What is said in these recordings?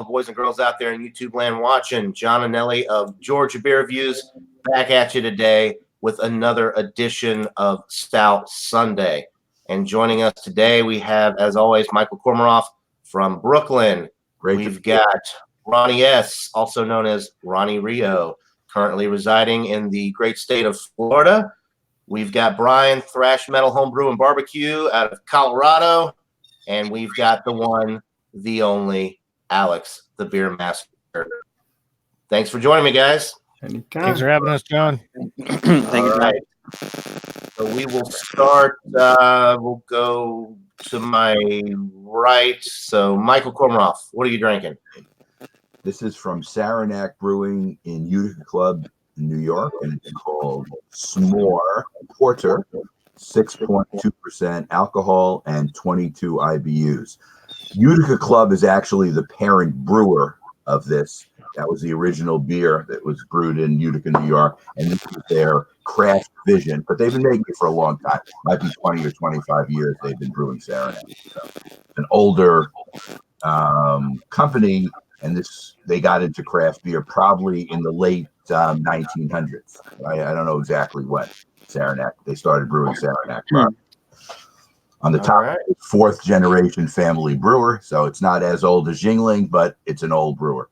boys and girls out there in YouTube land watching. John and Nelly of Georgia Beer Reviews back at you today with another edition of Stout Sunday. And joining us today, we have, as always, Michael Kormaroff from Brooklyn. We've got Ronnie S., also known as Ronnie Rio, currently residing in the great state of Florida. We've got Brian, Thrash Metal Homebrew and Barbecue out of Colorado. And we've got the one, the only, Alex, the Beer Master. Thanks for joining me, guys. Anytime. Thanks for having us, John. Thank you, right. So we will start. We'll go to my right. So, Michael Kormaroff, what are you drinking? This is from Saranac Brewing in Utica Club in New York, and it's called S'more Porter, 6.2% alcohol and 22 IBUs. Utica Club is actually the parent brewer of this. That was the original beer that was brewed in Utica, New York, and this is their craft vision. But they've been making it for a long time. Might be 20 or 25 years they've been brewing Saranac. So, an older company, and they got into craft beer probably in the late 1900s. I don't know exactly when Saranac. They started brewing Saranac. On the top, right. Fourth generation family brewer, so it's not as old as Yingling, but it's an old brewer.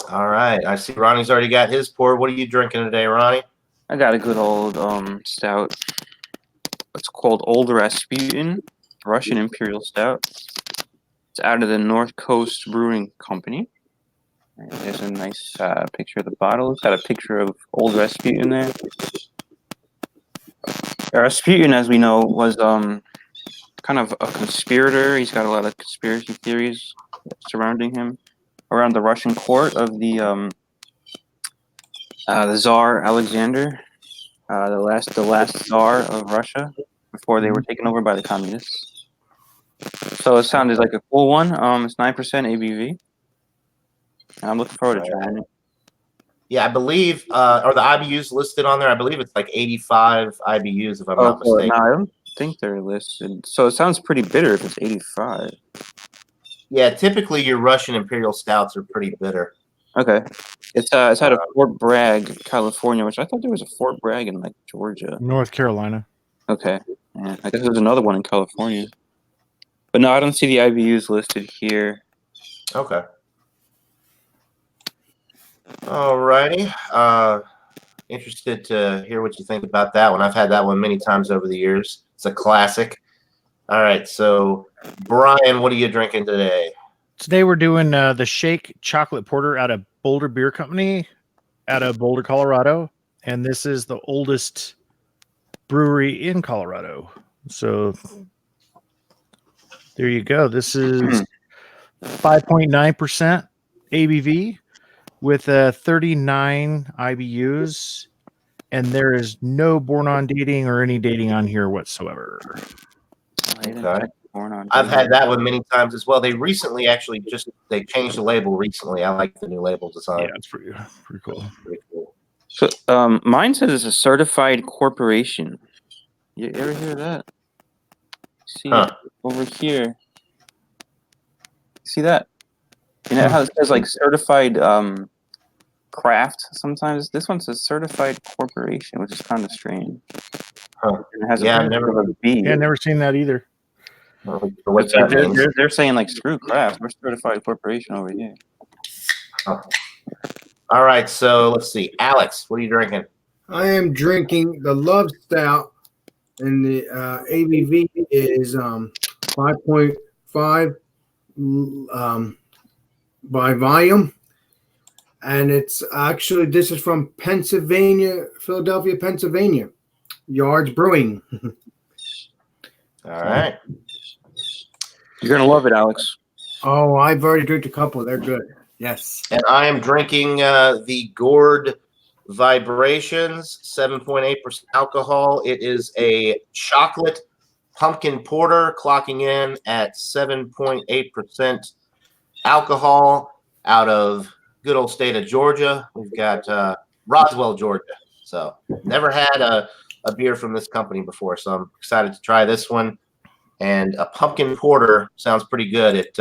All right. I see Ronnie's already got his pour. What are you drinking today, Ronnie? I got a good old stout. It's called Old Rasputin, Russian Imperial Stout. It's out of the North Coast Brewing Company. And there's a nice picture of the bottle. It's got a picture of Old Rasputin there. Rasputin, as we know, was kind of a conspirator. He's got a lot of conspiracy theories surrounding him around the Russian court of the Tsar Alexander, the last Tsar of Russia before they were taken over by the communists. So it sounded like a cool one. It's 9% ABV. I'm looking forward to trying it. Yeah, I believe, are the IBUs listed on there? I believe it's like 85 IBUs, if I'm not mistaken. No, I don't think they're listed. So it sounds pretty bitter if it's 85. Yeah, typically your Russian Imperial Stouts are pretty bitter. Okay. It's out of Fort Bragg, California, which I thought there was a Fort Bragg in, like, Georgia. North Carolina. Okay. Yeah, I guess there's another one in California. But no, I don't see the IBUs listed here. Okay. All righty. Interested to hear what you think about that one. I've had that one many times over the years. It's a classic. All right. So, Brian, what are you drinking today? Today we're doing the Shake Chocolate Porter out of Boulder Beer Company out of Boulder, Colorado. And this is the oldest brewery in Colorado. So, there you go. This is 5.9% ABV. With 39 IBUs, and there is no born-on dating or any dating on here whatsoever. Okay. I've had that one many times as well. They recently actually they changed the label recently. I like the new label design. Yeah, it's pretty cool. Pretty cool. So mine says it's a certified corporation. You ever hear that? See over here. See that? You know how it says like certified craft sometimes? This one says certified corporation, which is kind of strange. It has I've never seen that either. What's that they're saying like screw craft. We're certified corporation over here. All right, so let's see. Alex, what are you drinking? I am drinking the Love Stout, and the ABV is 5.5 by volume, and it's actually, this is from Philadelphia, Pennsylvania, Yards Brewing. All right. You're gonna love it, Alex. Oh, I've already drank a couple. They're good. Yes. And I am drinking the Gourd Vibrations, 7.8% alcohol. It is a chocolate pumpkin porter, clocking in at 7.8% alcohol out of good old state of Georgia. We've got Roswell, Georgia. So never had a beer from this company before, so I'm excited to try this one. And a pumpkin porter sounds pretty good. It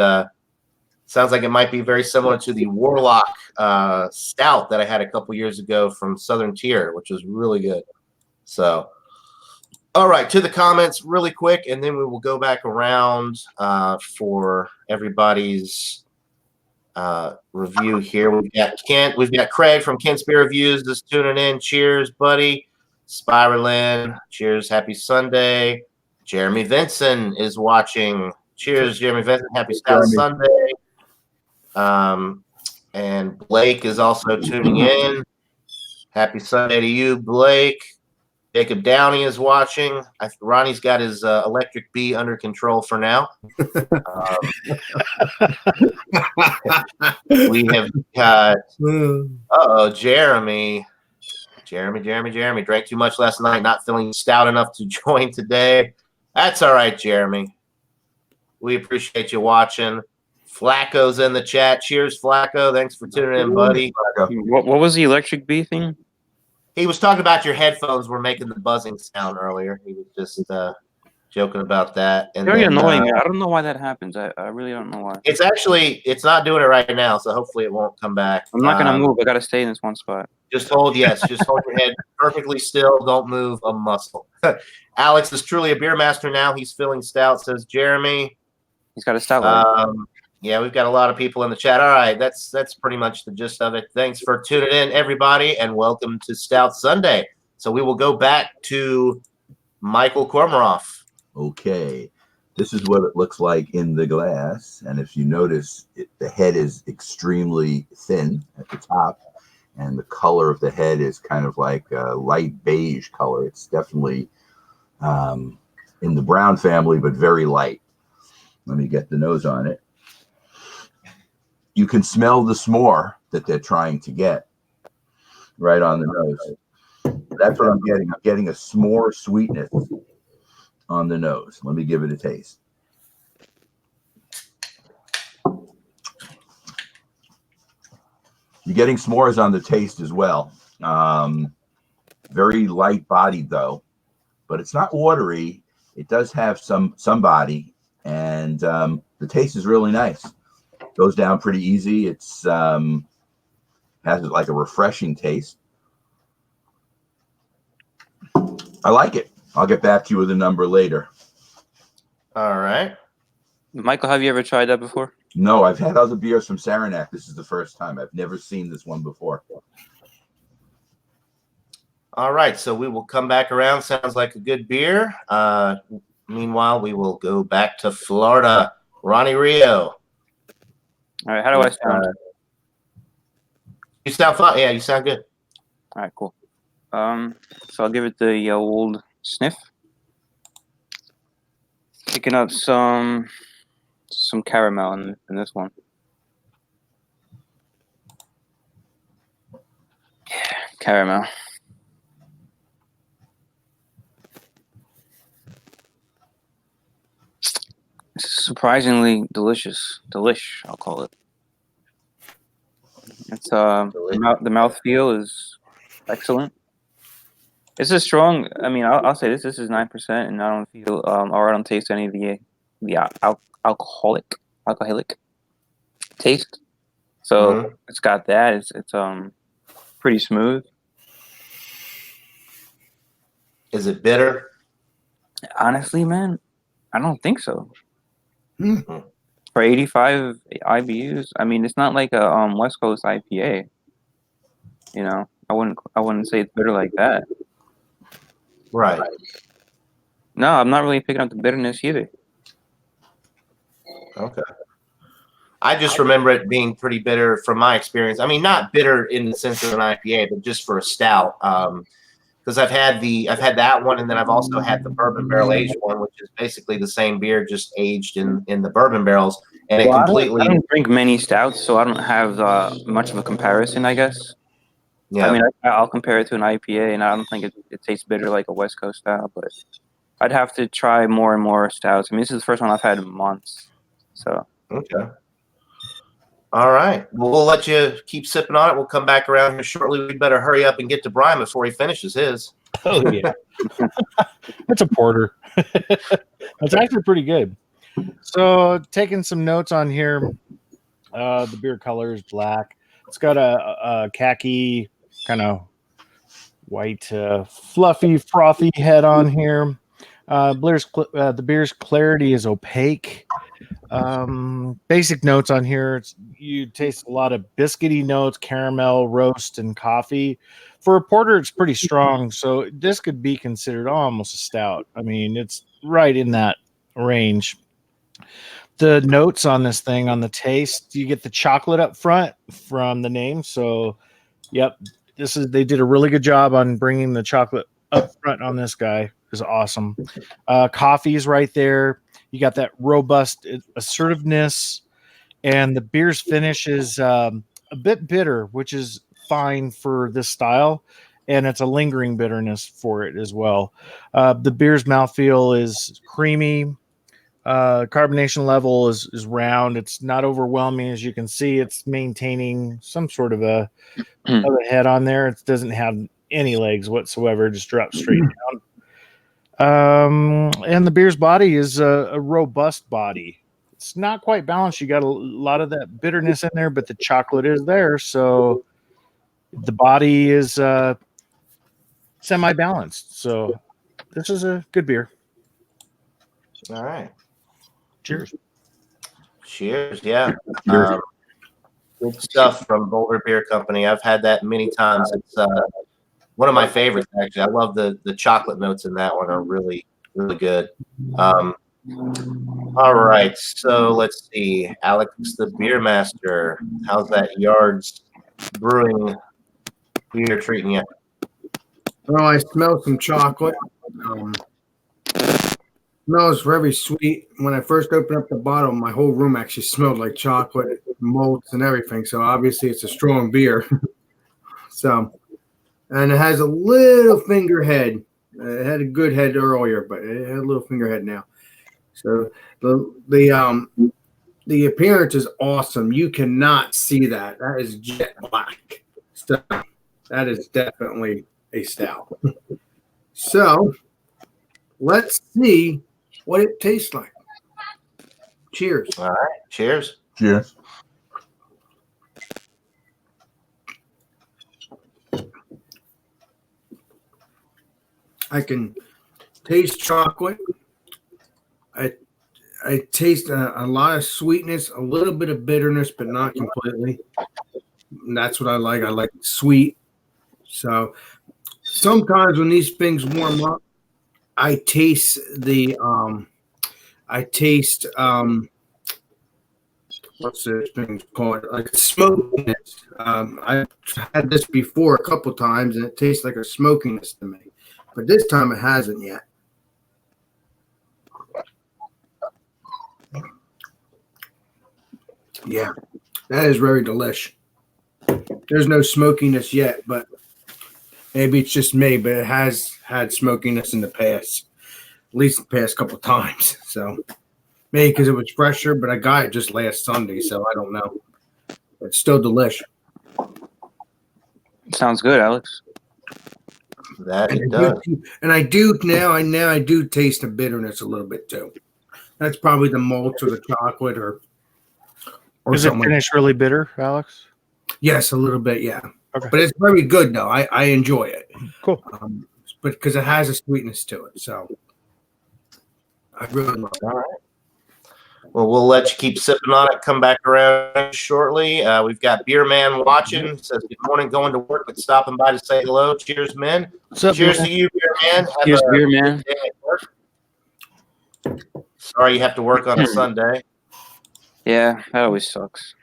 Sounds like it might be very similar to the Warlock Stout that I had a couple years ago from Southern Tier, which was really good. So, all right, to the comments really quick, and then we will go back around for everybody's review here. We've got Kent, we've got Craig from Kent's Beer Reviews just tuning in. Cheers, buddy. Spiralin, cheers, happy Sunday. Jeremy Vinson is watching. Cheers, Jeremy Vinson, happy Stout Sunday. And Blake is also tuning in. Happy Sunday to you, Blake. Jacob Downey is watching. Ronnie's got his electric bee under control for now. We have got Jeremy. Jeremy drank too much last night, not feeling stout enough to join today. That's all right, Jeremy. We appreciate you watching. Flacco's in the chat. Cheers, Flacco. Thanks for tuning in, buddy. What was the electric bee thing? He was talking about your headphones were making the buzzing sound earlier. He was just joking about that. And Very then, annoying. I don't know why that happens. I really don't know why. It's not doing it right now, so hopefully it won't come back. I'm not gonna move. I gotta stay in this one spot. Just hold your head perfectly still. Don't move a muscle. Alex is truly a beer master now. He's feeling stout, says Jeremy. He's got a stout. Yeah, we've got a lot of people in the chat. All right, that's pretty much the gist of it. Thanks for tuning in, everybody, and welcome to Stout Sunday. So we will go back to Michael Kormaroff. Okay, this is what it looks like in the glass, and if you notice, the head is extremely thin at the top, and the color of the head is kind of like a light beige color. It's definitely in the brown family, but very light. Let me get the nose on it. You can smell the s'more that they're trying to get right on the nose. That's what I'm getting. I'm getting a s'more sweetness on the nose. Let me give it a taste. You're getting s'mores on the taste as well. Very light bodied though, but it's not watery. It does have some body, and the taste is really nice. Goes down pretty easy. It's has like a refreshing taste. I like it. I'll get back to you with a number later. All right. Michael, have you ever tried that before? No, I've had other beers from Saranac. This is the first time. I've never seen this one before. All right, so we will come back around. Sounds like a good beer. Meanwhile, we will go back to Florida. Ronnie Rio. All right, how do I sound? You sound fine. Yeah, you sound good. All right, cool. So I'll give it the old sniff. Picking up some caramel in this one. Yeah, caramel. It's surprisingly delicious. Delish, I'll call it. It's the mouthfeel is excellent. It's a strong. I mean, I'll say this. This is 9%, and I don't feel or I don't taste any of the alcoholic taste. So it's got that. It's pretty smooth. Is it bitter? Honestly, man, I don't think so. For 85 IBUs, I mean, it's not like a West Coast IPA. You know, I wouldn't say it's bitter like that. Right. No, I'm not really picking up the bitterness either. Okay. I just remember it being pretty bitter from my experience. I mean, not bitter in the sense of an IPA, but just for a stout. Because I've had that one, and then I've also had the bourbon barrel aged one, which is basically the same beer, just aged in the bourbon barrels, and it completely. I don't drink many stouts, so I don't have much of a comparison, I guess. Yeah. I mean, I'll compare it to an IPA, and I don't think it tastes bitter like a West Coast stout, but I'd have to try more and more stouts. I mean, this is the first one I've had in months, so. Okay. All right. Well, we'll let you keep sipping on it. We'll come back around here shortly. We better hurry up and get to Brian before he finishes his. Oh, yeah. That's a porter. That's actually pretty good. So, taking some notes on here. The beer color is black. It's got a khaki kind of white, fluffy, frothy head on here. The beer's clarity is opaque. Basic notes on here. You taste a lot of biscuity notes, caramel, roast, and coffee. For a porter, it's pretty strong. So this could be considered almost a stout. I mean, it's right in that range. The notes on this thing, on the taste, you get the chocolate up front from the name. So, yep, they did a really good job on bringing the chocolate up front on this guy. Is awesome. Coffee is right there. You got that robust assertiveness, and the beer's finish is a bit bitter, which is fine for this style, and it's a lingering bitterness for it as well. The beer's mouthfeel is creamy. Carbonation level is round. It's not overwhelming, as you can see. It's maintaining some sort of a head on there. It doesn't have any legs whatsoever. It just drops straight down. And the beer's body is a robust body. It's not quite balanced. You got a lot of that bitterness in there, but the chocolate is there. So the body is semi-balanced. So this is a good beer. All right. Cheers. Cheers. Yeah. Cheers. Good stuff from Boulder Beer Company. I've had that many times. It's one of my favorites, actually. I love the chocolate notes in that one are really, really good. All right. So let's see. Alex, the beer master. How's that Yards Brewing beer treating you? Well, I smell some chocolate. Smells very sweet. When I first opened up the bottle, my whole room actually smelled like chocolate, malts, and everything. So obviously, it's a strong beer. And it has a little finger head. It had a good head earlier, but it had a little finger head now. So the appearance is awesome. You cannot see that. That is jet black stuff. That is definitely a stout. So let's see what it tastes like. Cheers. All right. Cheers. Cheers. I can taste chocolate. I taste a lot of sweetness, a little bit of bitterness, but not completely. And that's what I like. I like sweet. So sometimes when these things warm up, I taste what's this thing called? Like smokiness. I've had this before a couple times, and it tastes like a smokiness to me. But this time it hasn't yet. Yeah, that is very delish. There's no smokiness yet, but maybe it's just me, but it has had smokiness in the past, at least the past couple of times. So maybe because it was fresher, but I got it just last Sunday, so I don't know. It's still delish. Sounds good, Alex. That it does. And I do now I do taste the bitterness a little bit too. That's probably the malt or the chocolate or Is it something. finished really bitter, Alex? Yes, a little bit, yeah. Okay. But it's very good though. I enjoy it. Cool. But because it has a sweetness to it, so I really love it. All right. Well, we'll let you keep sipping on it. Come back around shortly. We've got Beer Man watching. Says good morning, going to work, but stopping by to say hello. Cheers, men. What's up, Cheers man? to you, Beer Man. Have Cheers, a beer man. good day at work. Sorry you have to work on a Sunday. Yeah, that always sucks.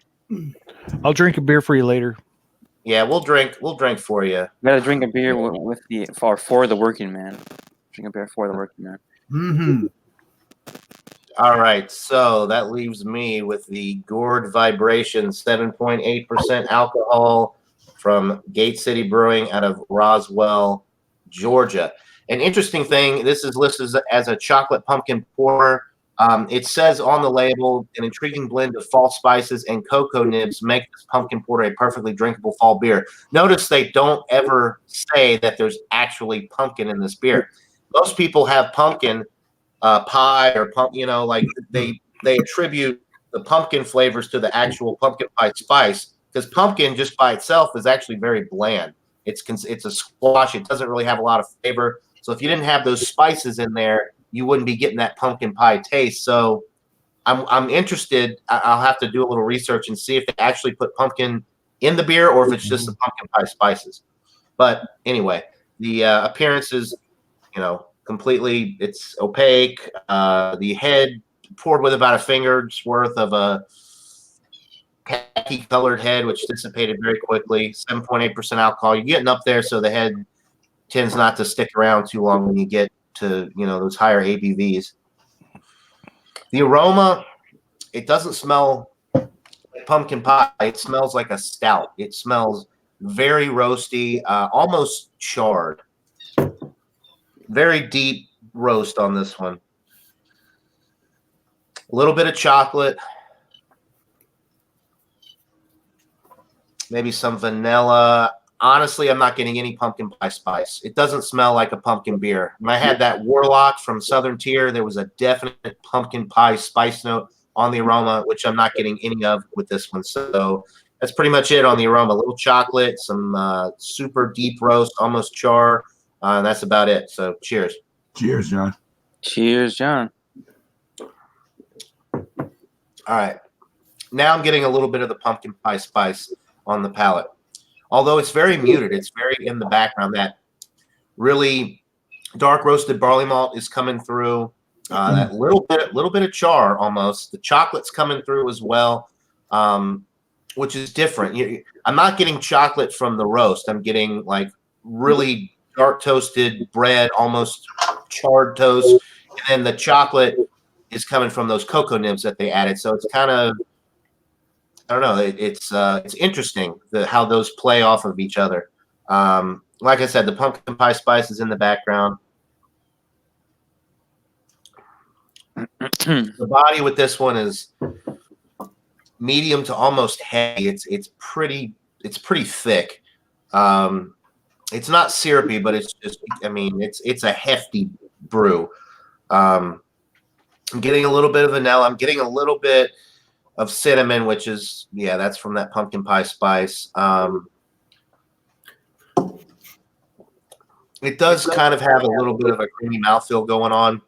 I'll drink a beer for you later. Yeah, we'll drink for you. You gotta drink a beer with the for the working man. Drink a beer for the working man. Mm-hmm. All right, so that leaves me with the Gourd Vibration 7.8% alcohol from Gate City Brewing out of Roswell, Georgia. An interesting thing, this is listed as a chocolate pumpkin porter. It says on the label, an intriguing blend of fall spices and cocoa nibs make this pumpkin porter a perfectly drinkable fall beer. Notice they don't ever say that there's actually pumpkin in this beer. Most people have pumpkin pie or like they attribute the pumpkin flavors to the actual pumpkin pie spice, because pumpkin just by itself is actually very bland. It's a squash. It doesn't really have a lot of flavor. So if you didn't have those spices in there, you wouldn't be getting that pumpkin pie taste. So I'm interested. I'll have to do a little research and see if they actually put pumpkin in the beer or if it's just the pumpkin pie spices. But anyway, the appearance is, completely, it's opaque. The head poured with about a finger's worth of a khaki colored head, which dissipated very quickly. 7.8% alcohol. You're getting up there, so the head tends not to stick around too long when you get to, those higher ABVs. The aroma, it doesn't smell like pumpkin pie. It smells like a stout. It smells very roasty, almost charred. Very deep roast on this one. A little bit of chocolate. Maybe some vanilla. Honestly, I'm not getting any pumpkin pie spice. It doesn't smell like a pumpkin beer. When I had that Warlock from Southern Tier, there was a definite pumpkin pie spice note on the aroma, which I'm not getting any of with this one. So that's pretty much it on the aroma. A little chocolate, some super deep roast, almost char. And that's about it. So cheers. Cheers, John. Cheers, John. All right. Now I'm getting a little bit of the pumpkin pie spice on the palate. Although it's very muted, it's very in the background. That really dark roasted barley malt is coming through. That little bit of char almost. The chocolate's coming through as well, which is different. I'm not getting chocolate from the roast. I'm getting like really dark toasted bread, almost charred toast, and then the chocolate is coming from those cocoa nibs that they added. So it's kind of, I don't know. It's interesting how those play off of each other. Like I said, the pumpkin pie spice is in the background. The body with this one is medium to almost heavy. It's pretty thick. It's not syrupy, but it's just, it's a hefty brew. I'm getting a little bit of vanilla. I'm getting a little bit of cinnamon, which is, that's from that pumpkin pie spice. It does kind of have a little bit of a creamy mouthfeel going on,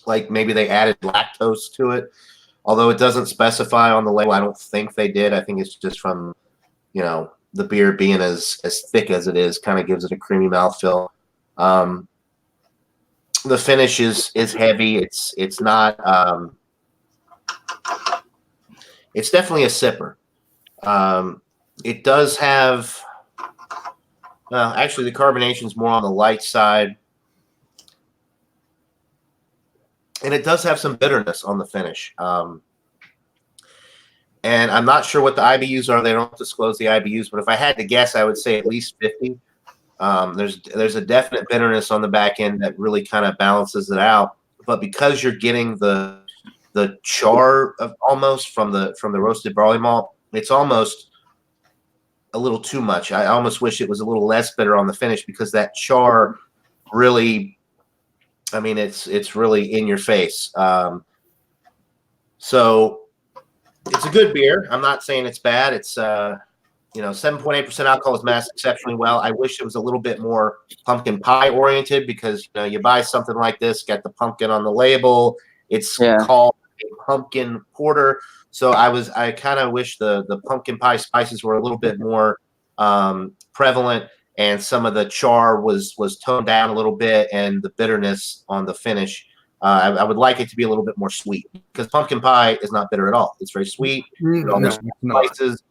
like maybe they added lactose to it, although it doesn't specify on the label. I don't think they did. I think it's just from, the beer being as thick as it is, kind of gives it a creamy mouthfeel. The finish is heavy. It's not. It's definitely a sipper. It does have. Actually, the carbonation is more on the light side, and it does have some bitterness on the finish. And I'm not sure what the IBUs are. They don't disclose the IBUs, but if I had to guess, I would say at least 50. There's a definite bitterness on the back end that really kind of balances it out. But because you're getting the char of almost from the roasted barley malt, it's almost a little too much. I almost wish it was a little less bitter on the finish, because that char really, it's really in your face. So it's a good beer. I'm not saying it's bad. It's 7.8% alcohol is masked exceptionally well. I wish it was a little bit more pumpkin pie oriented, because you buy something like this, got the pumpkin on the label. It's called a pumpkin porter. So I kind of wish the pumpkin pie spices were a little bit more prevalent, and some of the char was toned down a little bit, and the bitterness on the finish. I would like it to be a little bit more sweet, because pumpkin pie is not bitter at all. It's very sweet. All those spices.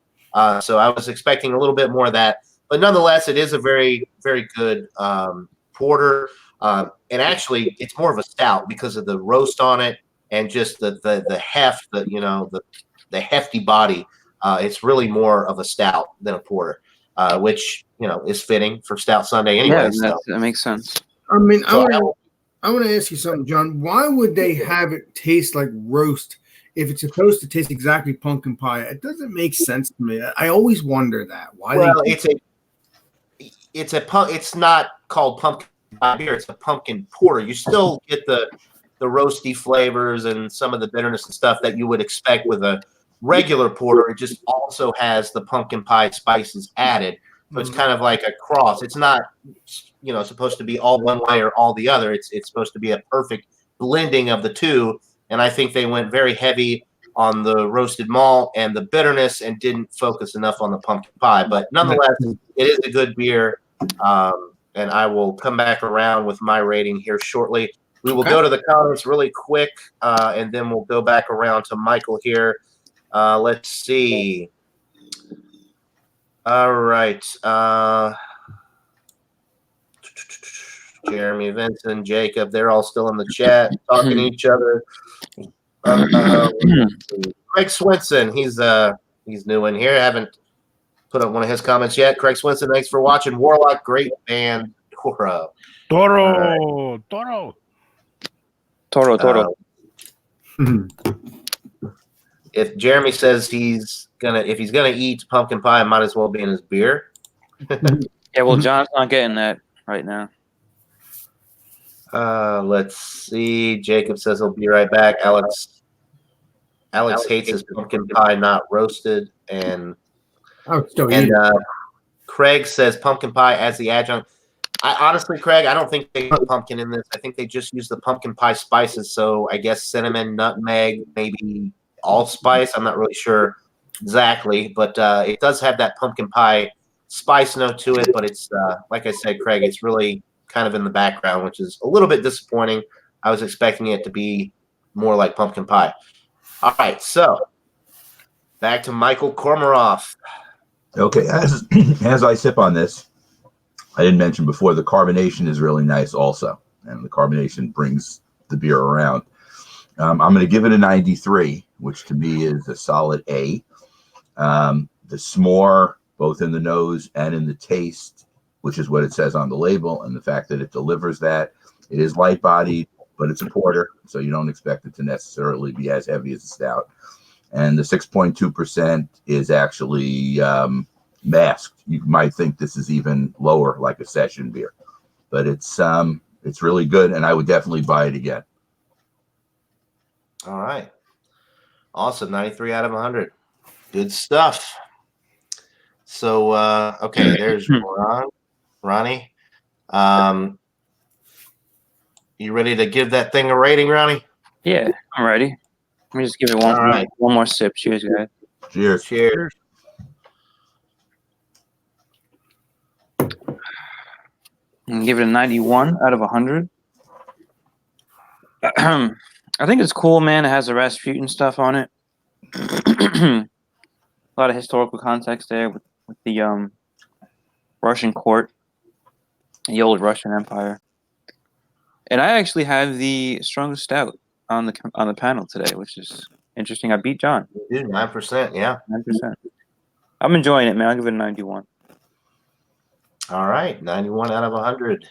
So I was expecting a little bit more of that, but nonetheless, it is a very, very good porter. And actually, it's more of a stout because of the roast on it, and just the heft, the hefty body. It's really more of a stout than a porter, which is fitting for Stout Sunday anyway. Yeah, that makes sense. I want to ask you something, John. Why would they have it taste like roast if it's supposed to taste exactly pumpkin pie? It doesn't make sense to me. I always wonder that. Why? Well, it's not called pumpkin pie beer. It's a pumpkin porter. You still get the roasty flavors and some of the bitterness and stuff that you would expect with a regular porter. It just also has the pumpkin pie spices added. So it's kind of like a cross. It's not, supposed to be all one way or all the other. It's supposed to be a perfect blending of the two. And I think they went very heavy on the roasted malt and the bitterness and didn't focus enough on the pumpkin pie. But nonetheless, it is a good beer. And I will come back around with my rating here shortly. We will go to the comments really quick, and then we'll go back around to Michael here. Let's see. All right. Jeremy, Vincent, Jacob, they're all still in the chat talking to each other. Craig Swinson, he's new in here. Haven't put up one of his comments yet. Craig Swinson, thanks for watching. Warlock, great band. Toro. If Jeremy says he's gonna eat pumpkin pie, it might as well be in his beer. Yeah, well, John's not getting that right now. Let's see. Jacob says he'll be right back. Alex hates his pumpkin pie not roasted, and Craig says pumpkin pie as the adjunct. Honestly, Craig, I don't think they put pumpkin in this. I think they just use the pumpkin pie spices. So I guess cinnamon, nutmeg, maybe allspice. I'm not really sure exactly, but it does have that pumpkin pie spice note to it. But it's like I said, Craig, it's really kind of in the background, which is a little bit disappointing. I was expecting it to be more like pumpkin pie. All right, so back to Michael Kormaroff. Okay, as I sip on this, I didn't mention before, the carbonation is really nice also, and the carbonation brings the beer around. I'm going to give it a 93, which to me is a solid A. The s'more, both in the nose and in the taste, which is what it says on the label, and the fact that it delivers that. It is light-bodied, but it's a porter, so you don't expect it to necessarily be as heavy as a stout. And the 6.2% is actually masked. You might think this is even lower, like a session beer, but it's really good, and I would definitely buy it again. All right, awesome, 93 out of 100, good stuff. So okay, there's Ronnie. You ready to give that thing a rating, Ronnie? Yeah, I'm ready. Let me just give it one more sip. Cheers, guys. Cheers. Cheers. And give it a 91 out of 100. I think it's cool, man. It has the Rasputin stuff on it. A lot of historical context there with the Russian court, the old Russian Empire. And I actually have the strongest stout on the panel today, which is interesting. I beat John. You did 9%, yeah. 9%. I'm enjoying it, man. I'll give it a 91. All right, 91 out of 100.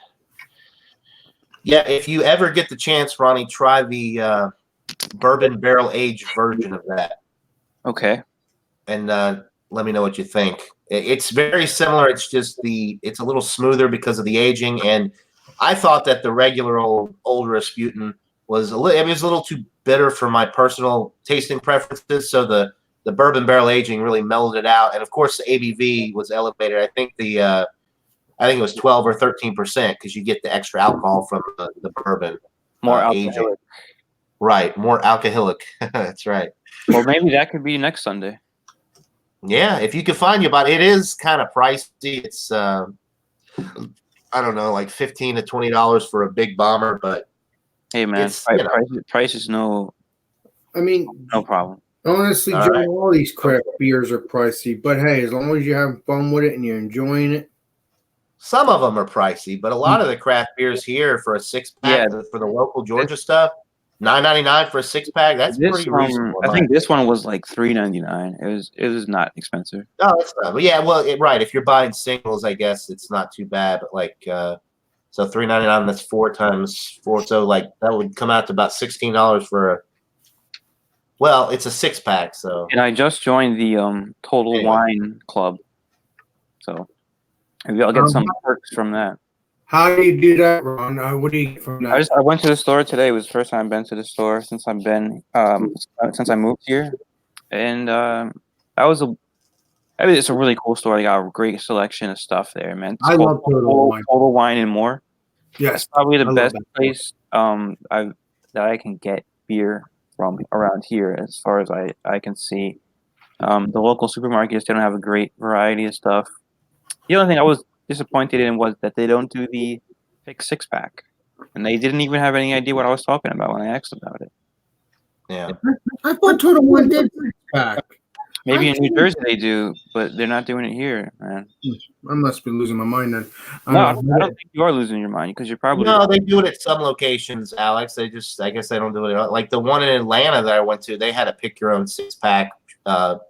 Yeah, if you ever get the chance, Ronnie, try the bourbon barrel aged version of that. Okay. And let me know what you think. It's very similar. It's just it's a little smoother because of the aging. And I thought that the regular old Rasputin was a little too bitter for my personal tasting preferences. So the bourbon barrel aging really mellowed it out. And of course, the ABV was elevated. I think it was 12 or 13% because you get the extra alcohol from the bourbon. More aging. alcoholic. Right, more alcoholic. That's right. Well, maybe that could be next Sunday. Yeah, if you can find your body. It is kind of pricey. It's I don't know, like $15 to $20 for a big bomber, but hey, man, price is no problem. Honestly, Joe, all these craft beers are pricey, but hey, as long as you're having fun with it and you're enjoying it. Some of them are pricey, but a lot of the craft beers here for a 6-pack for the local Georgia stuff, $9.99 for a 6-pack. That's pretty reasonable. I think this one was like $3.99. It was not expensive. No, it's not. But yeah, well, right. If you're buying singles, I guess it's not too bad. But like, so $3.99. That's 4 times 4. So like that would come out to about $16 for it's a 6-pack. So. And I just joined the Total Wine Club, so maybe I'll get some perks from that. How do you do that, Ron? What do you get from that? I went to the store today. It was the first time I've been to the store since I've been since I moved here, and that was a. I mean, it's a really cool store. They got a great selection of stuff there, man. It's I called love Total Wine. Total Wine and More. Yes, It's probably I the love best that. place that I can get beer from around here, as far as I can see. The local supermarkets, they don't have a great variety of stuff. The only thing I was disappointed in was that they don't do the fixed 6-pack, and they didn't even have any idea what I was talking about when I asked about it. Yeah. I thought Total Wine did back. Maybe in New Jersey they do, but they're not doing it here, man. I must be losing my mind then. No, I don't think you are losing your mind because you're probably No, they do it at some locations, Alex. I guess they don't do it. Like the one in Atlanta that I went to, they had a pick your own 6-pack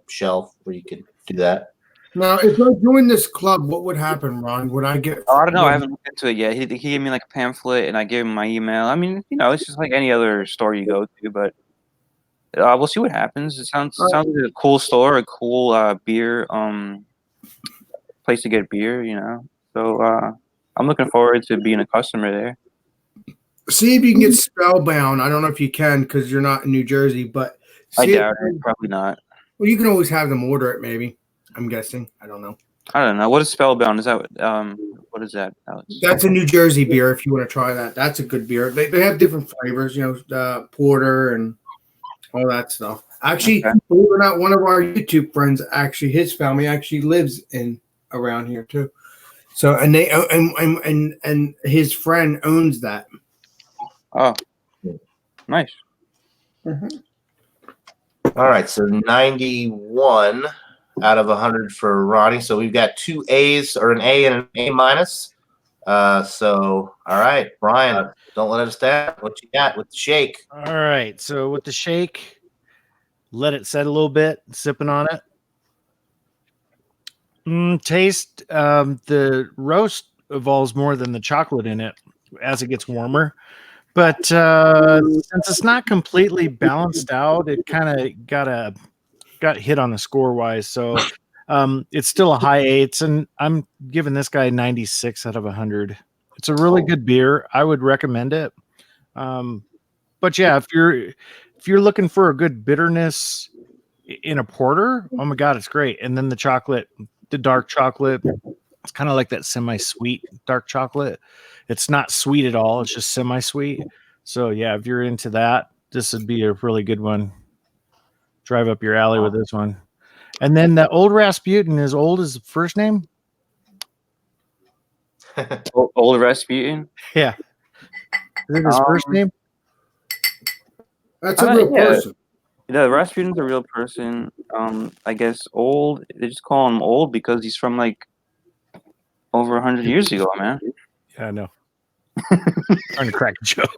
shelf where you could do that. Now, if I join this club, what would happen, Ron? Would I get? I don't know. I haven't looked into it yet. He gave me like a pamphlet, and I gave him my email. I mean, it's just like any other store you go to, but we'll see what happens. It sounds like a cool store, a cool beer place to get beer. So I'm looking forward to being a customer there. See if you can get Spellbound. I don't know if you can because you're not in New Jersey, but I doubt it. Probably not. Well, you can always have them order it. Maybe I'm guessing. I don't know. I don't know. What is Spellbound? Is that what is that, Alex? That's a New Jersey beer. If you want to try that, that's a good beer. They have different flavors, porter and all that stuff. Actually, believe it or not, one of our YouTube friends, his family actually lives around here too. So, and they and his friend owns that. Oh, nice. Mm-hmm. All right, so 91 out of 100 for Ronnie. So we've got 2 A's or an A and an A minus. So all right, Brian, don't let us down. What you got with the shake? All right, so with the shake, let it set a little bit, sipping on it. Taste, the roast evolves more than the chocolate in it as it gets warmer. But since it's not completely balanced out, it kind of got hit on the score wise. So it's still a high A. I'm giving this guy 96 out of 100. It's a really good beer. I would recommend it. But yeah, if you're looking for a good bitterness in a porter, oh my God, it's great. And then the dark chocolate, it's kind of like that semi-sweet dark chocolate. It's not sweet at all. It's just semi-sweet. So yeah, if you're into that, this would be a really good one. Drive up your alley with this one. And then the Old Rasputin is old as the first name. Old Rasputin. Yeah. Is it his first name? That's a real person. Yeah, Rasputin's a real person. I guess old. They just call him old because he's from like over 100 years ago, man. Yeah, I know. Trying to crack a joke.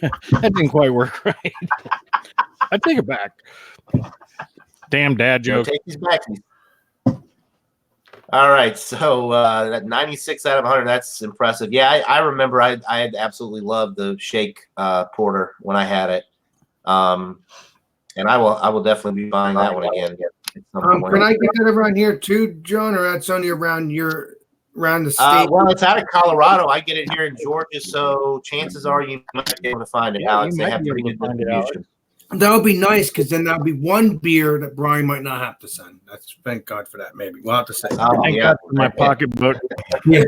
That didn't quite work right. I take it back. Damn dad joke. Take these back. All right, so that 96 out of 100, that's impressive. Yeah, I remember I had absolutely loved the shake porter when I had it. And I will definitely be buying that one again. Can I get that around here too, John, or that's only around the state? Well, it's out of Colorado. I get it here in Georgia, so chances are you might be able to find it, Alex. They have pretty good distribution. That would be nice because then that'll be one beer that Brian might not have to send. That's thank God for that. Maybe we'll have to say. Thank God for my pocketbook. Yeah.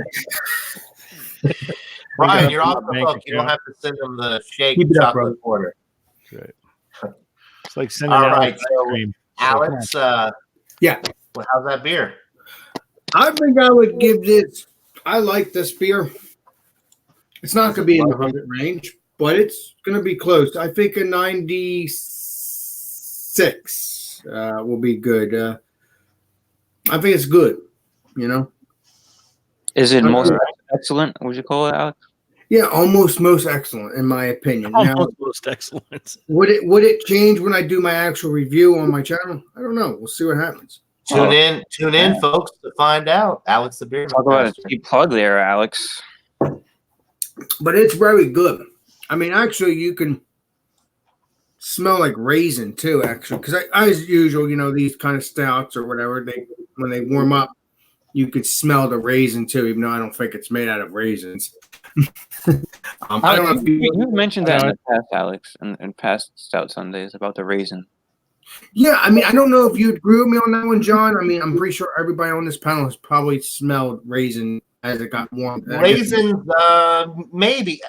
Brian, you're off the hook. You don't have to send them the shake chocolate porter. Right. It's like sending All out right, ice so cream. Alex, yeah. Well, how's that beer? I think I would give this. I like this beer. It's not going to be in the 100 range, but it's going to be close. I think a 96 will be good. I think it's good. Is it most excellent? Would you call it, Alex? Yeah, almost most excellent in my opinion. Most excellent. Would it change when I do my actual review on my channel? I don't know. We'll see what happens. Tune in, folks, to find out. Alex the beer. Talk about a cheap plug there, Alex. But it's very good. I mean, actually, you can smell like raisin too. Actually, because I as usual, these kind of stouts or whatever, when they warm up, you could smell the raisin too, even though I don't think it's made out of raisins. I don't know if You mentioned that in the past, Alex, in past Stout Sundays about the raisin. Yeah, I mean, I don't know if you agree with me on that one, John. I mean, I'm pretty sure everybody on this panel has probably smelled raisin as it got warm. Raisins, maybe.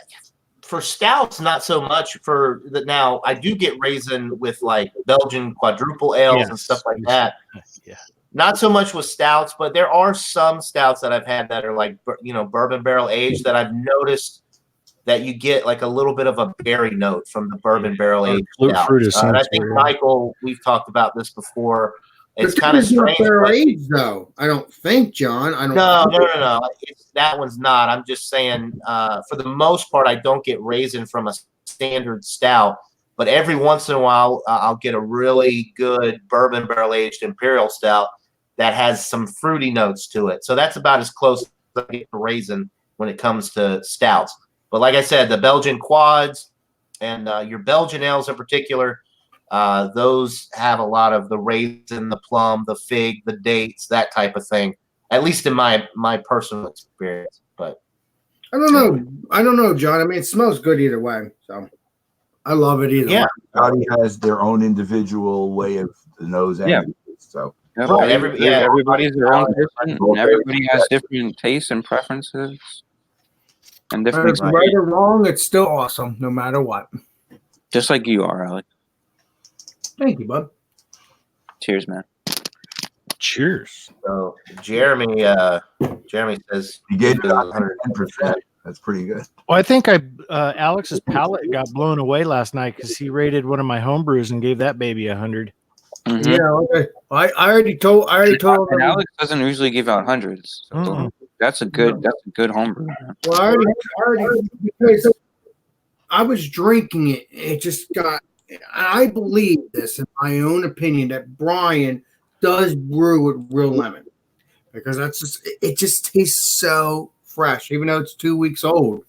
For stouts, not so much. For the now, I do get raisin with like Belgian quadruple ales and stuff like that. Yeah. Not so much with stouts, but there are some stouts that I've had that are like bourbon barrel aged that I've noticed that you get like a little bit of a berry note from the bourbon barrel aged stout. And I think Michael, we've talked about this before. It's kind of strange. Barrel aged, though. I don't think, John. I don't. No. That one's not. I'm just saying. For the most part, I don't get raisin from a standard stout, but every once in a while, I'll get a really good bourbon barrel aged imperial stout that has some fruity notes to it. So that's about as close as I get to raisin when it comes to stouts. But like I said, the Belgian quads and your Belgian ales in particular, those have a lot of the raisin, the plum, the fig, the dates, that type of thing. At least in my personal experience. But I don't know, John. I mean, it smells good either way. So I love it either way. Everybody has their own individual way of the nose and so. Right. Everybody's their own person, and everybody has different tastes and preferences. And different right or wrong, it's still awesome, no matter what. Just like you are, Alex. Thank you, bud. Cheers, man. Cheers. So Jeremy says You gave it 110%. That's pretty good. Well, I think Alex's palate got blown away last night because he rated one of my homebrews and gave that baby 100. Mm-hmm. Yeah, okay. I already told. And Alex doesn't usually give out hundreds. So that's a good homebrew. Man. Well, I already because I was drinking it. It just got. I believe this, in my own opinion, that Brian does brew with real lemon because that's just it. Just tastes so fresh, even though it's 2 weeks old.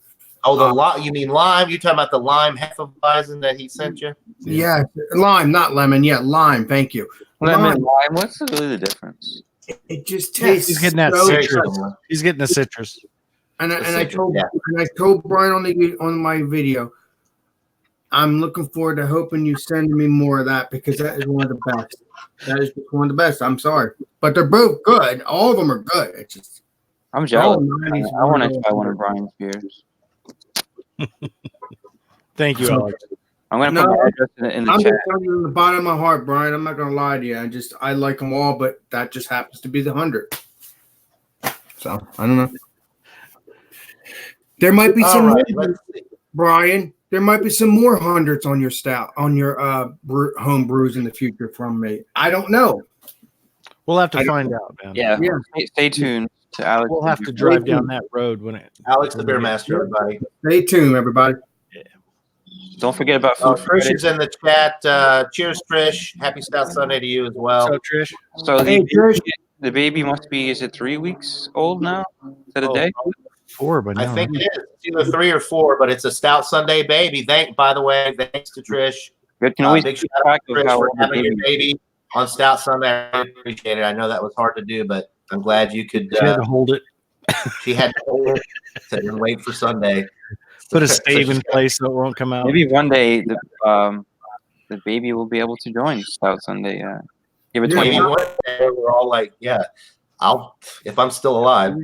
Oh, the you mean lime? You talking about the lime Hefeweizen that he sent you? Yeah, lime, not lemon. Yeah, lime. Thank you. Lime. What's really the difference? It just tastes. He's getting that citrus. He's getting the citrus. And I told Brian on my video, I'm looking forward to hoping you send me more of that because that is one of the best. That is one of the best. I'm sorry, but they're both good. All of them are good. It's just I'm jealous. I want to try one of Brian's beers. Thank you, Alex. I'm going to put my address in the chat. I'm in the bottom of my heart, Brian. I'm not going to lie to you. I like them all, but that just happens to be the 100. So I don't know. There might be some more, Brian. There might be some more hundreds on your stout, on your home brews in the future from me. I don't know. We'll have to find out, man. Yeah. Stay tuned to Alex. We'll have to drive down that road when it. Alex the Beer Master, everybody. Stay tuned, everybody. Yeah. Don't forget about food. Trish is in the chat. Cheers, Trish. Happy Stout Sunday to you as well. So, Trish. So the baby must be, is it 3 weeks old now? Is that a day? 4, but I think it is. It's either 3 or 4, but it's a Stout Sunday baby. By the way, thanks to Trish. Good. Can always big shout out to Trish for having your baby on Stout Sunday. I appreciate it. I know that was hard to do, but I'm glad you could. She had to hold it. She had to hold it. Said and wait for Sunday. Put a stave in place so it won't come out. Maybe one day the baby will be able to join Stout Sunday. Give it 20 minutes. We're all like, yeah, if I'm still alive.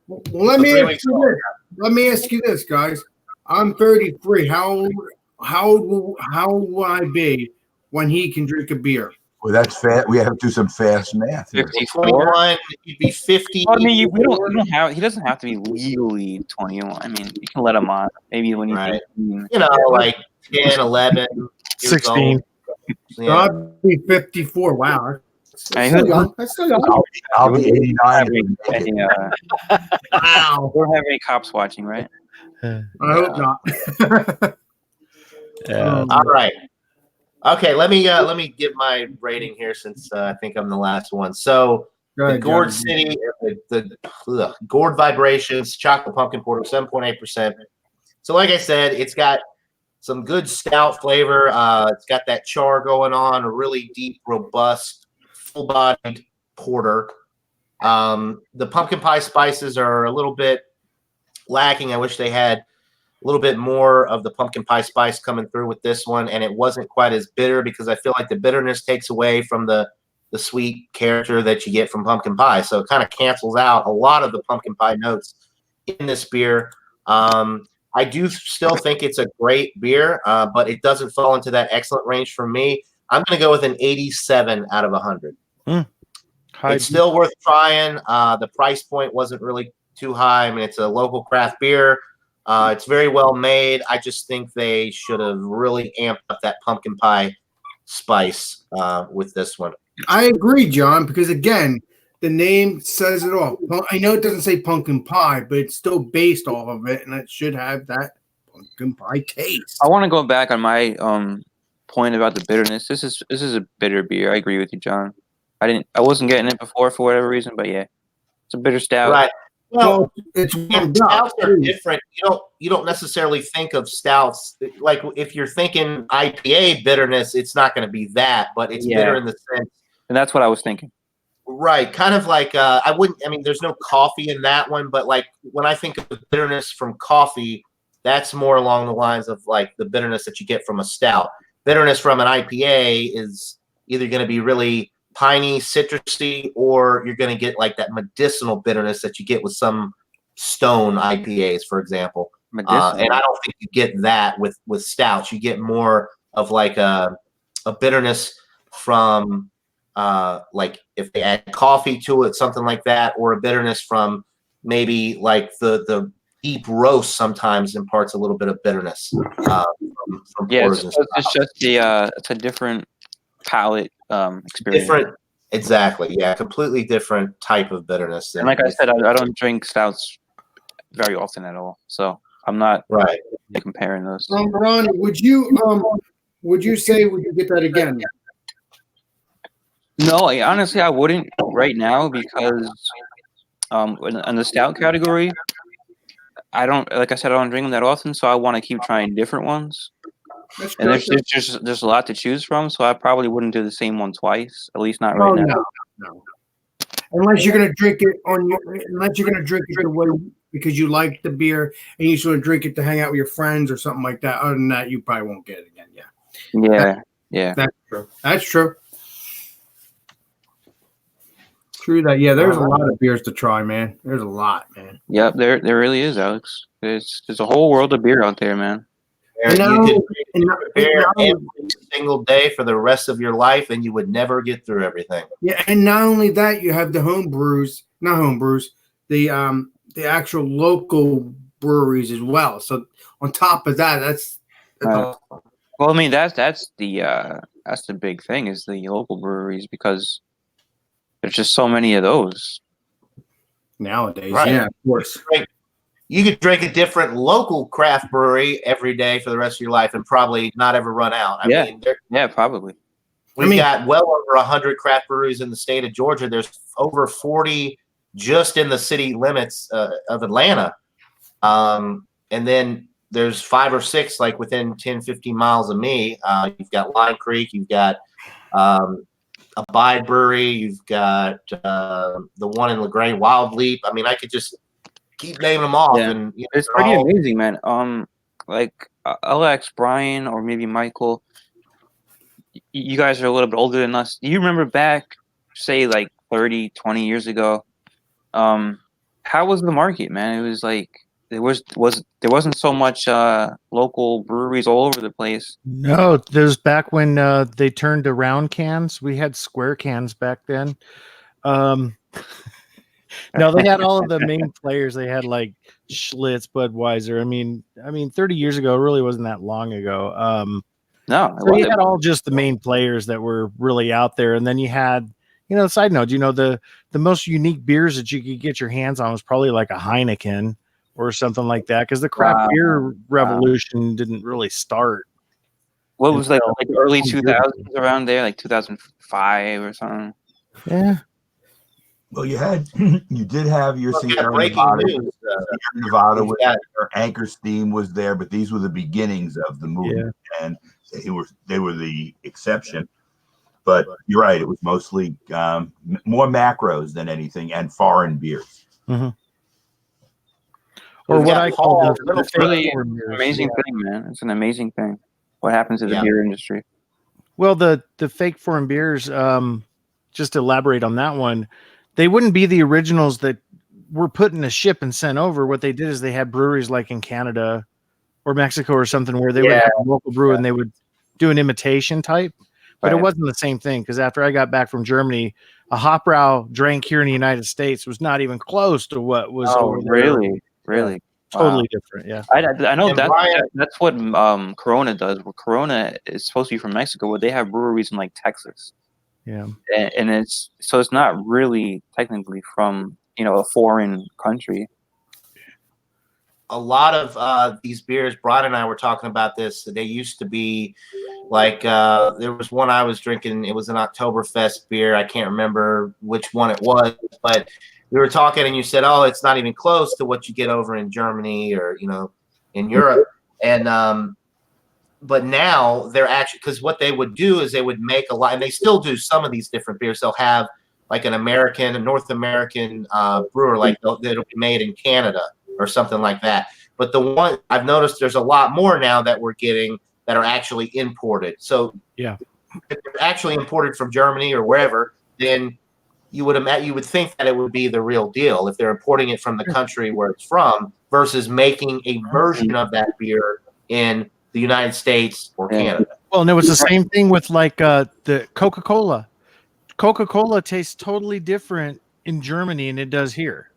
Well, let me ask you this, guys. I'm 33. How will I be when he can drink a beer? Well, that's fast. We have to do some fast math. 54. You'd be 50. Well, I mean, we don't have. He doesn't have to be legally 21. I mean, you can let him on. Maybe when he's 18. Like 10, 11, 16. Yeah. I'll be 54. Wow. That's still young. I'll be 89. Wow. We don't have any cops watching, right? I hope not. All right. Okay, let me give my rating here since I think I'm the last one. So the Gourd City, the Gourd Vibrations Chocolate Pumpkin Porter, 7.8%. So like I said, it's got some good stout flavor. It's got that char going on, a really deep, robust, full-bodied porter. The pumpkin pie spices are a little bit lacking. I wish they had a little bit more of the pumpkin pie spice coming through with this one, and it wasn't quite as bitter because I feel like the bitterness takes away from the sweet character that you get from pumpkin pie. So it kind of cancels out a lot of the pumpkin pie notes in this beer. I do still think it's a great beer, but it doesn't fall into that excellent range for me. I'm going to go with an 87 out of 100. It's still worth trying. The price point wasn't really too high. I mean, it's a local craft beer. It's very well made. I just think they should have really amped up that pumpkin pie spice with this one. I agree, John, because again, the name says it all. I know it doesn't say pumpkin pie, but it's still based off of it, and it should have that pumpkin pie taste. I want to go back on my point about the bitterness. This is a bitter beer. I agree with you, John. I wasn't getting it before for whatever reason, but yeah, it's a bitter stout. Right. Well, it's and stouts are different. You don't necessarily think of stouts like if you're thinking IPA bitterness, it's not going to be that, but it's bitter in the sense. And that's what I was thinking. Right. Kind of like I mean, there's no coffee in that one, but like when I think of bitterness from coffee, that's more along the lines of like the bitterness that you get from a stout. Bitterness from an IPA is either going to be really piney, citrusy, or you're going to get like that medicinal bitterness that you get with some stone IPAs, for example. And I don't think you get that with stouts. You get more of like a bitterness from like if they add coffee to it, something like that, or a bitterness from maybe like the deep roast sometimes imparts a little bit of bitterness. From it's just it's a different palate experience. Different, exactly. Yeah, completely different type of bitterness. And like I said, I don't drink stouts very often at all, so I'm not comparing those. Ron, would you say would you get that again? No, honestly, I wouldn't right now because in the stout category, I don't, like I said, I don't drink them that often, so I want to keep trying different ones. And there's a lot to choose from, so I probably wouldn't do the same one twice, at least not right now. No. Unless you're gonna drink it the way because you like the beer and you just want to drink it to hang out with your friends or something like that. Other than that, you probably won't get it again. Yeah. That's true. That's true. True that. Yeah, there's a lot of beers to try, man. There's a lot, man. Yep, there really is, Alex. There's a whole world of beer out there, man. You could drink beer every single day for the rest of your life, and you would never get through everything. Yeah, and not only that, you have the the actual local breweries as well. So on top of that, that's well, I mean that's the big thing is the local breweries because there's just so many of those nowadays. Right. Yeah, of course. You could drink a different local craft brewery every day for the rest of your life and probably not ever run out. I mean, probably. We've got well over 100 craft breweries in the state of Georgia. There's over 40 just in the city limits of Atlanta. And then there's 5 or 6 like within 10, 15 miles of me. You've got Lime Creek. You've got Abide Brewery. You've got the one in LaGrange, Wild Leap. I mean, I could just keep naming them off. Yeah. And it's pretty amazing, man. Like Alex, Brian, or maybe Michael, you guys are a little bit older than us. Do you remember back, say, like 30, 20 years ago? How was the market, man? It was like there wasn't so much local breweries all over the place. No, there's back when they turned to round cans. We had square cans back then. No, they had all of the main players. They had like Schlitz, Budweiser. I mean, 30 years ago, it really wasn't that long ago. No, so you had all just the main players that were really out there, and then you had, side note, the most unique beers that you could get your hands on was probably like a Heineken or something like that, because the craft beer revolution didn't really start. What was like early 2000s around there, like 2005 or something? Yeah. Well, you did have your Sierra Nevada. Sierra Nevada was there, Anchor Steam was there, but these were the beginnings of the movement, and they were the exception. But you're right; it was mostly more macros than anything, and foreign beers. Mm-hmm. Or We've what got I call Paul the Little fake really foreign beers. amazing thing, man. It's an amazing thing. What happens to the Yeah. beer industry? Well, the fake foreign beers, just to elaborate on that one, they wouldn't be the originals that were put in a ship and sent over. What they did is they had breweries like in Canada or Mexico or something where they would have a local brew and they would do an imitation type. But it Right. wasn't the same thing because after I got back from Germany, a Hopbrau drank here in the United States was not even close to what was Oh, over there. really? Really? Totally different. Yeah. I know And that Brian- that's what Corona does. Where Corona is supposed to be from Mexico, but they have breweries in like Texas, Yeah. and it's not really technically from a foreign country. A lot of these beers, Brian and I were talking about this. They used to be like there was one I was drinking. It was an Oktoberfest beer. I can't remember which one it was, but we were talking, and you said, "Oh, it's not even close to what you get over in Germany or in Europe." And but now they're actually, because what they would do is they would make a lot, and they still do some of these different beers. They'll have like a North American brewer, like that'll be made in Canada or something like that. But the one I've noticed, there's a lot more now that we're getting that are actually imported. So Yeah. if they're actually imported from Germany or wherever, then you would think that it would be the real deal if they're importing it from the country where it's from versus making a version of that beer in the United States or Canada. Well, and it was the same thing with like the Coca-Cola. Coca-Cola tastes totally different in Germany than it does here.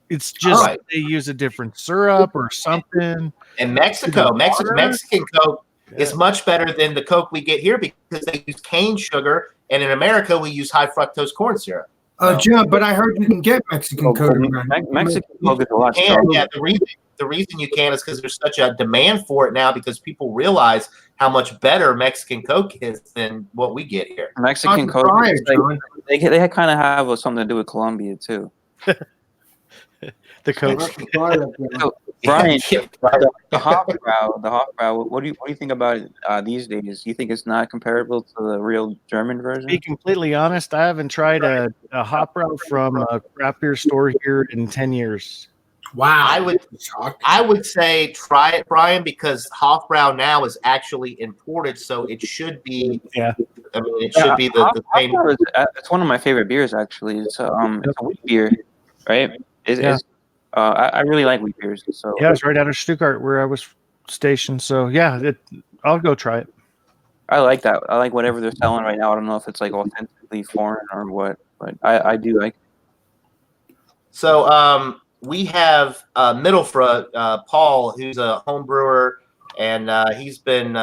It's just Right. they use a different syrup or something. And Mexican Coke is much better than the Coke we get here because they use cane sugar, and in America we use high fructose corn syrup. John, but I heard you can get Mexican Coke. Mexican Coke is a lot And stronger. yeah, the reason you can is because there's such a demand for it now because people realize how much better Mexican Coke is than what we get here. Mexican Coke, they kind of have something to do with Colombia too. The Coke. So, Brian, the Hofbrau, what do you think about it these days? Do you think it's not comparable to the real German To version? be completely honest, I haven't tried a Hopbrau from a craft beer store here in 10 years. Wow. I would say try it, Brian, because Hofbrau now is actually imported, so it should be. Yeah. I mean, it should be the same. Hofbrau it's one of my favorite beers, actually. It's a wheat beer, right? I really like wheat beers. So Yeah, it's right out of Stuttgart where I was stationed. So yeah, I'll go try it. I like that. I like whatever they're selling right now. I don't know if it's like authentically foreign or what, but I do like it. So we have Middlefra, Paul, who's a home brewer, and he's been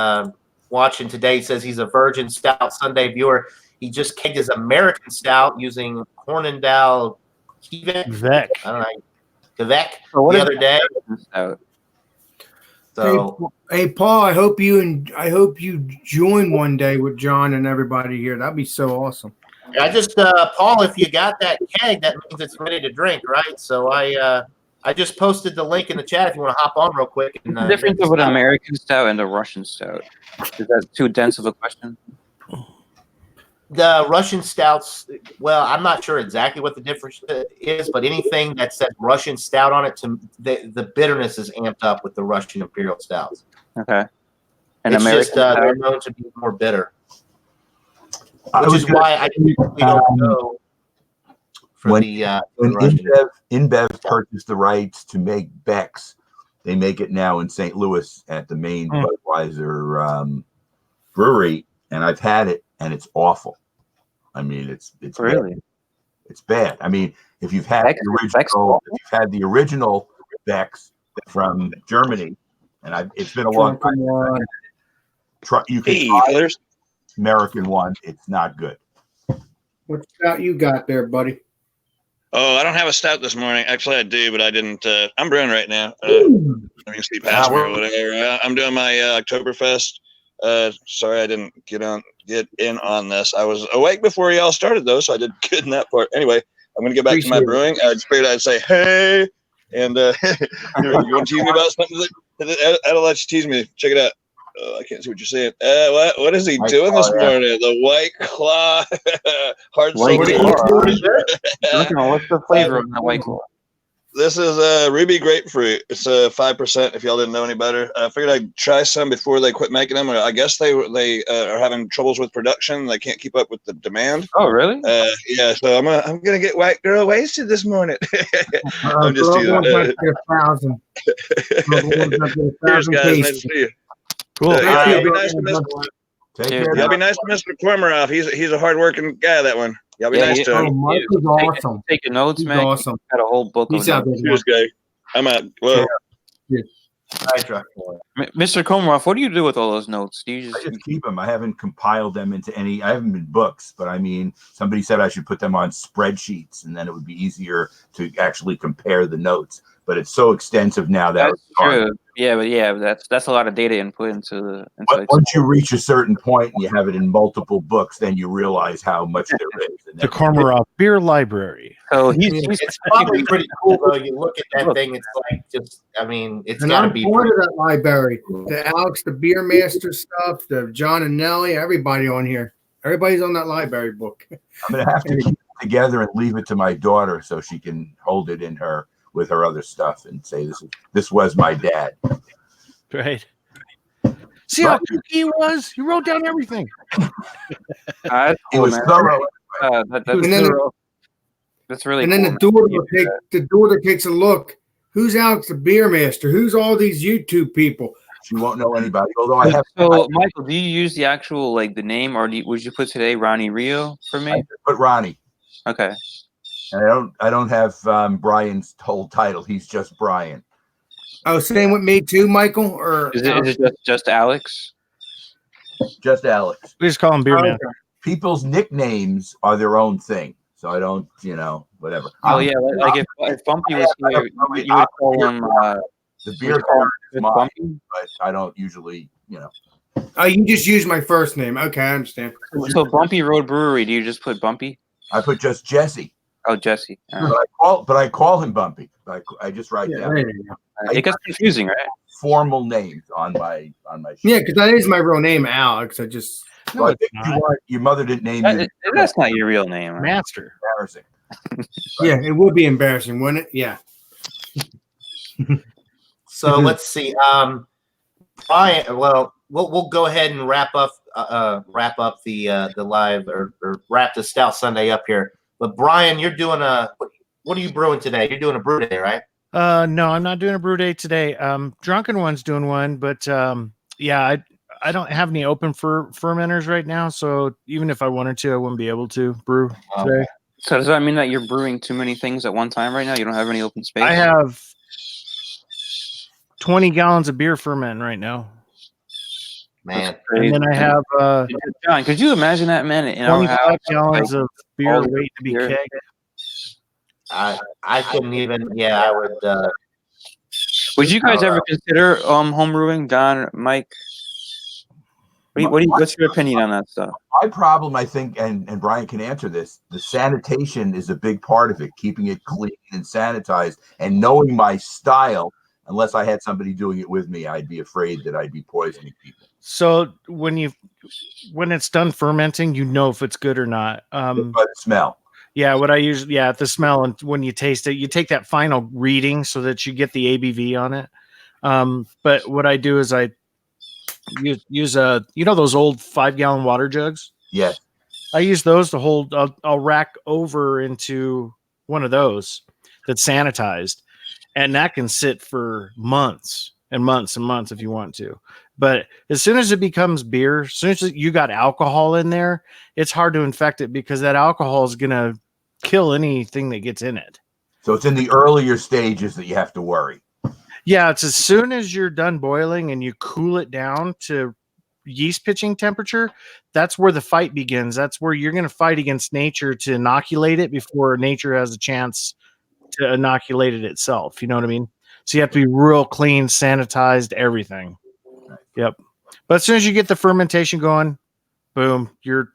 watching today. He says he's a Virgin Stout Sunday viewer. He just kegged his American Stout using Hornindal Vec. I don't know. Quebec So the other day. So hey, Paul, I hope you join one day with John and everybody here. That'd be so awesome. I just Paul, if you got that keg, that means it's ready to drink, right? So I just posted the link in the chat if you want to hop on real quick. And, What's the difference of an American Stout and a Russian Stout? Is that too dense of a question? The Russian stouts, well, I'm not sure exactly what the difference is, but anything that says Russian stout on it, the bitterness is amped up with the Russian imperial stouts. Okay. And it's American just they're known to be more bitter, which is why I typically don't go for when the when Russian. InBev purchased the rights to make Beck's, they make it now in St. Louis at the main Budweiser brewery, and I've had it, and it's awful. I mean, it's really bad. It's bad. I mean, if you've had the original Beck's from Germany, and it's been a long time. You can try American one. It's not good. What stout you got there, buddy? Oh, I don't have a stout this morning. Actually, I do, but I didn't. I'm brewing right now. Let me see past me or whatever. I'm doing my Oktoberfest. Sorry, I didn't get in on this. I was awake before y'all started though, so I did good in that part. Anyway, I'm gonna get back to my brewing. I just figured I'd say hey, and you want to tease me about something? I'll let you tease me. Check it out. Oh, I can't see what you're saying. What is he White doing Claw, this yeah. morning? The White Claw hard White What are seltzer. you doing today? What's the flavor on that White Claw? This is ruby grapefruit. It's 5%. If y'all didn't know any better, I figured I'd try some before they quit making them. I guess they are having troubles with production. They can't keep up with the demand. Oh, really? Yeah, so I'm gonna get white girl wasted this morning. I'm just Girl teasing. ones might get 1,000. Girl ones might get Cheers, 1,000 guys. Nice cases. to see you. Cool. Yeah, y'all be Girl nice to ones Mr. Take Cheers, care. Y'all be nice to Mr. Kormeroff. He's a hardworking guy. That one. Y'all be Yeah, nice yeah. to Oh, him. Michael's awesome. Taking notes, He's man. awesome. Got a whole book of He's out notes. there. Cheers, guy. I'm out. Well, Hydra. Mr. Komarov, what do you do with all those notes? Do you I just just keep them. I haven't compiled them into any. I haven't been books, but I mean, somebody said I should put them on spreadsheets, and then it would be easier to actually compare the notes. But it's so extensive now that That's true. But that's a lot of data input into once you reach a certain point and you have it in multiple books, then you realize how much there is. And The then- Kormarov Beer Library. So I mean, it's probably pretty cool though. You look at that thing, it's like just. I mean, it's And got to I'm be. part of that library. The Alex, the Beer Master stuff, the John and Nelly, everybody on here. Everybody's on that library book. I'm going to have to keep it together and leave it to my daughter so she can hold it in her with her other stuff and say this was my dad. Right. See how cookie he was? He wrote down everything. that's He cool, was man. thorough. That's And then, that's really and cool. then the daughter takes a look. Who's Alex, the Beer Master? Who's all these YouTube people? She won't know anybody. Although I have So, Michael, do you use the actual the name, or would you put today Ronnie Rio for me? put Ronnie. Okay. And I don't have Brian's whole title. He's just Brian. Oh, same with me too, Michael? Or Is it just Alex? Just Alex. We just call him Beer Man. People's nicknames are their own thing. So I don't, whatever. Oh yeah, like if Bumpy was here, you would call him the beer call card is him mine, Bumpy. but I don't usually, oh, you just use my first name. Okay, I understand. So Bumpy Road Brewery, do you just put Bumpy? I put just Jesse. Oh, Jesse. All right. But I call him Bumpy. I just write Yeah, down there you go. It gets confusing, right? formal names on my sheet. Yeah, because that is my real name, Alex. I just So I think your mother didn't name you. That's not your real name, right? Master. Embarrassing. yeah, it would be embarrassing, wouldn't it? Yeah. So let's see. Brian, well, we'll go ahead and wrap up the live or wrap the Stout Sunday up here. But Brian, you're doing what are you brewing today? You're doing a brew day, right? No, I'm not doing a brew day today. Drunken One's doing one, but yeah, I don't have any open fermenters right now, so even if I wanted to, I wouldn't be able to brew today. So does that mean that you're brewing too many things at one time right now? You don't have any open space? I have 20 gallons of beer fermenting right now. Man, And then I have John, could you imagine that, man? In our 25 house, gallons of beer all the waiting to be beer. I couldn't even. Yeah, I would. Would you guys ever consider home brewing, John, Mike? What's your opinion on that stuff? My problem, I think, and Brian can answer this, the sanitation is a big part of it, keeping it clean and sanitized, and knowing my style. Unless I had somebody doing it with me, I'd be afraid that I'd be poisoning people. So when it's done fermenting, you know if it's good or not. By the smell. Yeah, the smell, and when you taste it, you take that final reading so that you get the ABV on it. But what I do is I use those old 5-gallon water jugs. Yes. I use those to hold. I'll rack over into one of those that's sanitized, and that can sit for months and months and months if you want to. But as soon as it becomes beer, as soon as you got alcohol in there, it's hard to infect it because that alcohol is gonna kill anything that gets in it. So it's in the earlier stages that you have to worry. Yeah, it's as soon as you're done boiling and you cool it down to yeast pitching temperature, that's where the fight begins. That's where you're going to fight against nature to inoculate it before nature has a chance to inoculate it itself. You know what I mean? So you have to be real clean, sanitized, everything. Yep. But as soon as you get the fermentation going, boom, you're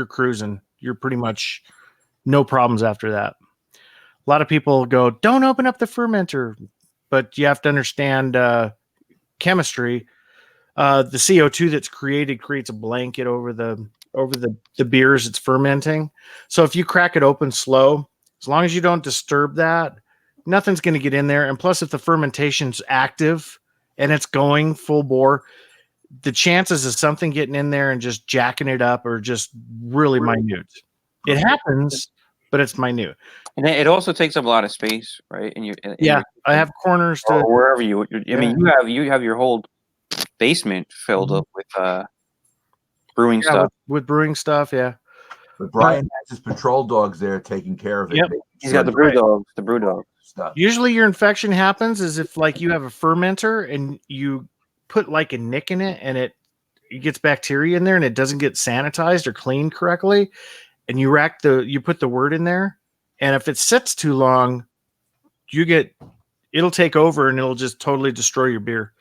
cruising. You're pretty much no problems after that. A lot of people go, don't open up the fermenter, but you have to understand chemistry. The CO2 that's created creates a blanket over the beers it's fermenting. So if you crack it open slow, as long as you don't disturb that, nothing's going to get in there. And plus, if the fermentation's active and it's going full bore, the chances of something getting in there and just jacking it up are just really minute. It happens, but it's minute. And then it also takes up a lot of space, right? And I have corners to wherever I mean, you have your whole basement filled up with brewing stuff. with brewing stuff. Yeah. But Brian has his patrol dogs there taking care of it. Yep. He's got the brew dogs. The brew dog stuff. Usually your infection happens is if like you have a fermenter and you put like a nick in it and it gets bacteria in there and it doesn't get sanitized or cleaned correctly, and you put the wort in there, and if it sits too long, it'll take over and it'll just totally destroy your beer.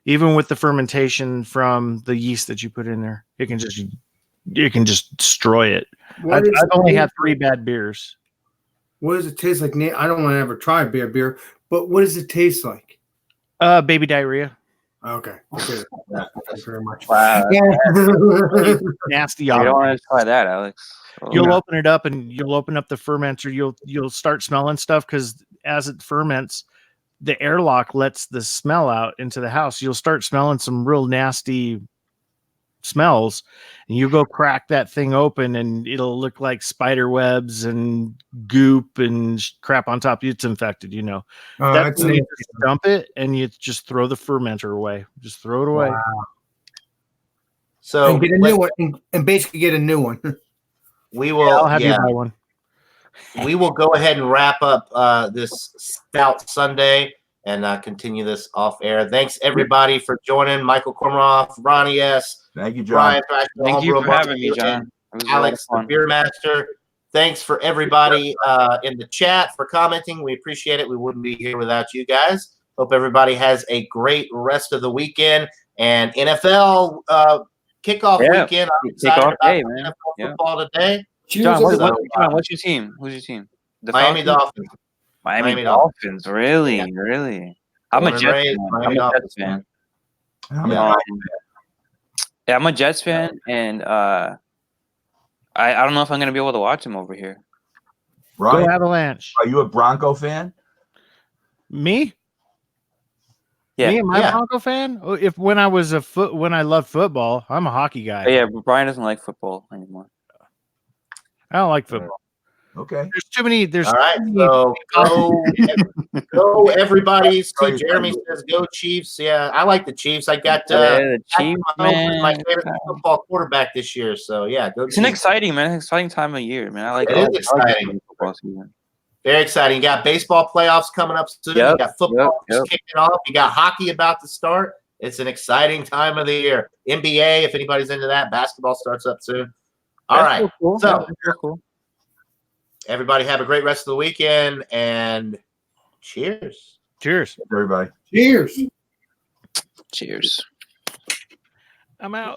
Even with the fermentation from the yeast that you put in there, it can just destroy it. I've only had 3 bad beers. What does it taste like? I don't want to ever try a beer, but what does it taste like? Baby diarrhea. Okay. Thank you very much. Wow. Nasty. You don't want to try that, Alex. You'll open it up and you'll open up the fermenter. You'll start smelling stuff because as it ferments, the airlock lets the smell out into the house. You'll start smelling some real nasty smells, and you go crack that thing open and it'll look like spider webs and goop and crap on top. It's infected, That's when you just dump it and you just throw the fermenter away. Just throw it away. Wow. So and get a new one and basically get a new one. We will. I'll have you buy one. We will go ahead and wrap up this Stout Sunday and continue this off air. Thanks everybody for joining. Michael Kormaroff, Ronnie S. Thank you, John. Brian Thrasher, Thank you for having me, John. Alex, the Beer Master. Thanks for everybody in the chat for commenting. We appreciate it. We wouldn't be here without you guys. Hope everybody has a great rest of the weekend and NFL kickoff weekend. I'm excited about NFL football today. John, what's your team? Who's your team? The Miami Dolphins. Miami Dolphins. Really? Yeah. Really? I'm a Jets fan. I'm a Jets fan, and I don't know if I'm going to be able to watch them over here. Right. Go Avalanche. Are you a Bronco fan? Me? Yeah. Me, am I a Bronco fan? When I love football, I'm a hockey guy. Yeah, but Brian doesn't like football anymore. I don't like football. Okay. There's too many. All right. So go everybody. See, Jeremy says go Chiefs. Yeah, I like the Chiefs. I got the Chiefs, man. My favorite football quarterback this year. So yeah, go. It's an exciting time of year, man. I like it. It is exciting. Football season. Very exciting. You got baseball playoffs coming up soon. You got football kicking off. You got hockey about to start. It's an exciting time of the year. NBA, if anybody's into that, basketball starts up soon. All right. So cool. So cool. Everybody have a great rest of the weekend and cheers. Cheers, everybody. Cheers. Cheers. I'm out.